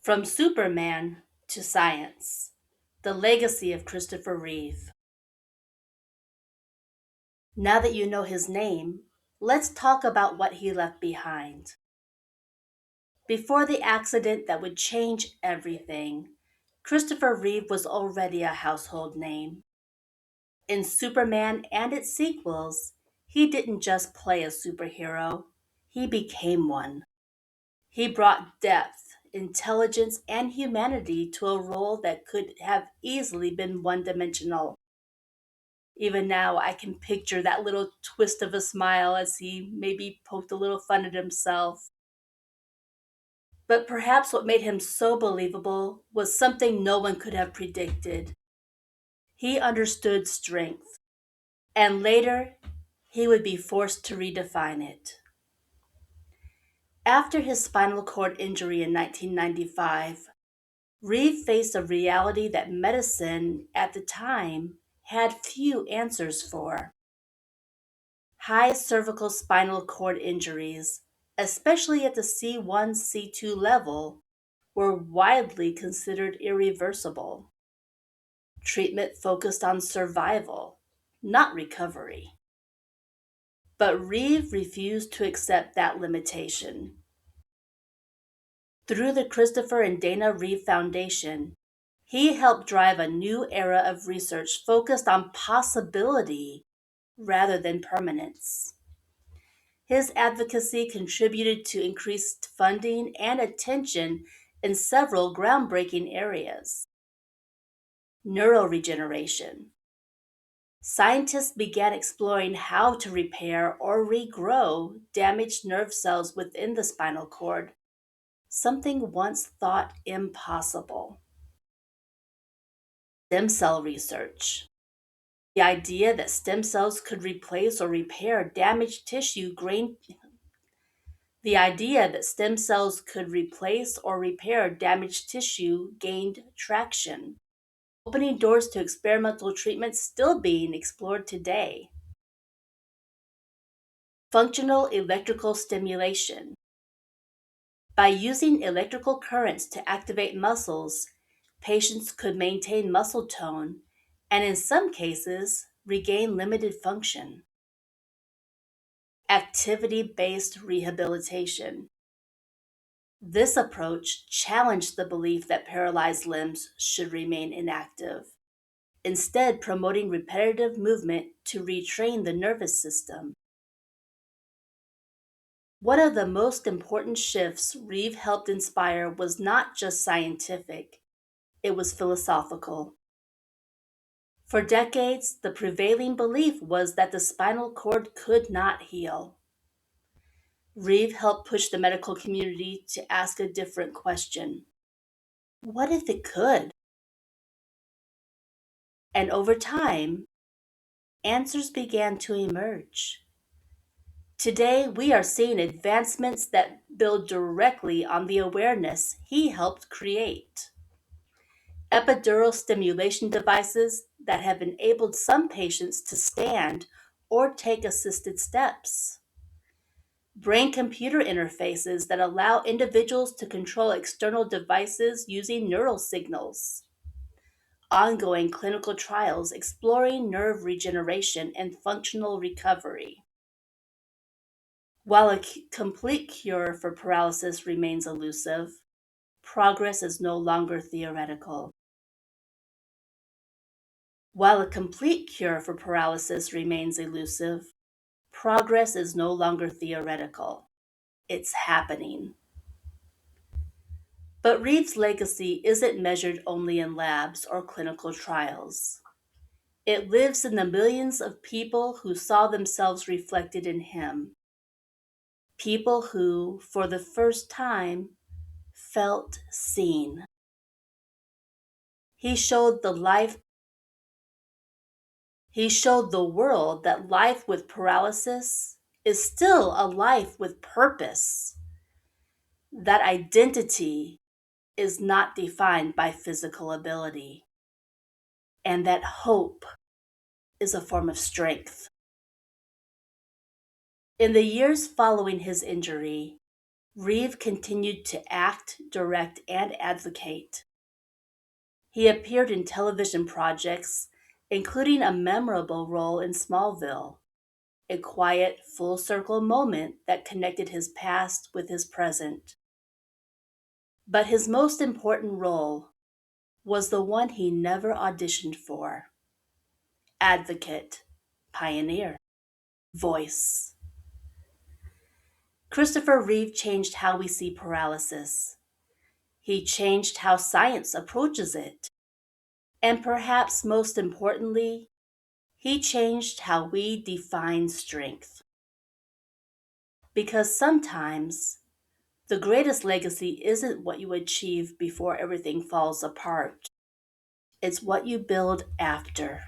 From Superman to Science, the legacy of Christopher Reeve. Now that you know his name, let's talk about what he left behind. Before the accident that would change everything, Christopher Reeve was already a household name. In Superman and its sequels, he didn't just play a superhero, he became one. He brought depth, intelligence, and humanity to a role that could have easily been one dimensional. Even now, I can picture that little twist of a smile as he maybe poked a little fun at himself. But perhaps what made him so believable was something no one could have predicted. He understood strength, and later, he would be forced to redefine it. After his spinal cord injury in 1995, Reeve faced a reality that medicine at the time had few answers for. High cervical spinal cord injuries, especially at the C1, C2 level, were widely considered irreversible. Treatment focused on survival, not recovery. But Reeve refused to accept that limitation. Through the Christopher and Dana Reeve Foundation, he helped drive a new era of research focused on possibility rather than permanence. His advocacy contributed to increased funding and attention in several groundbreaking areas. Neuroregeneration. Scientists began exploring how to repair or regrow damaged nerve cells within the spinal cord, something once thought impossible. Stem cell research. The idea that stem cells could replace or repair damaged tissue gained The idea that stem cells could replace or repair damaged tissue gained traction, opening doors to experimental treatments still being explored today. Functional electrical stimulation. By using electrical currents to activate muscles, patients could maintain muscle tone and, in some cases, regain limited function. Activity-based rehabilitation. This approach challenged the belief that paralyzed limbs should remain inactive, instead promoting repetitive movement to retrain the nervous system. One of the most important shifts Reeve helped inspire was not just scientific, it was philosophical. For decades, the prevailing belief was that the spinal cord could not heal. Reeve helped push the medical community to ask a different question. What if it could? And over time, answers began to emerge. Today, we are seeing advancements that build directly on the awareness he helped create. Epidural stimulation devices that have enabled some patients to stand or take assisted steps. Brain computer interfaces that allow individuals to control external devices using neural signals. Ongoing clinical trials exploring nerve regeneration and functional recovery. While a complete cure for paralysis remains elusive, progress is no longer theoretical. While a complete cure for paralysis remains elusive, progress is no longer theoretical. It's happening. But Reeve's legacy isn't measured only in labs or clinical trials. It lives in the millions of people who saw themselves reflected in him. People who, for the first time, felt seen. He showed the world that life with paralysis is still a life with purpose. That identity is not defined by physical ability. And that hope is a form of strength. In the years following his injury, Reeve continued to act, direct, and advocate. He appeared in television projects, including a memorable role in Smallville, a quiet, full circle moment that connected his past with his present. But his most important role was the one he never auditioned for: advocate, pioneer, voice. Christopher Reeve changed how we see paralysis. He changed how science approaches it. And perhaps most importantly, he changed how we define strength. Because sometimes the greatest legacy isn't what you achieve before everything falls apart, it's what you build after.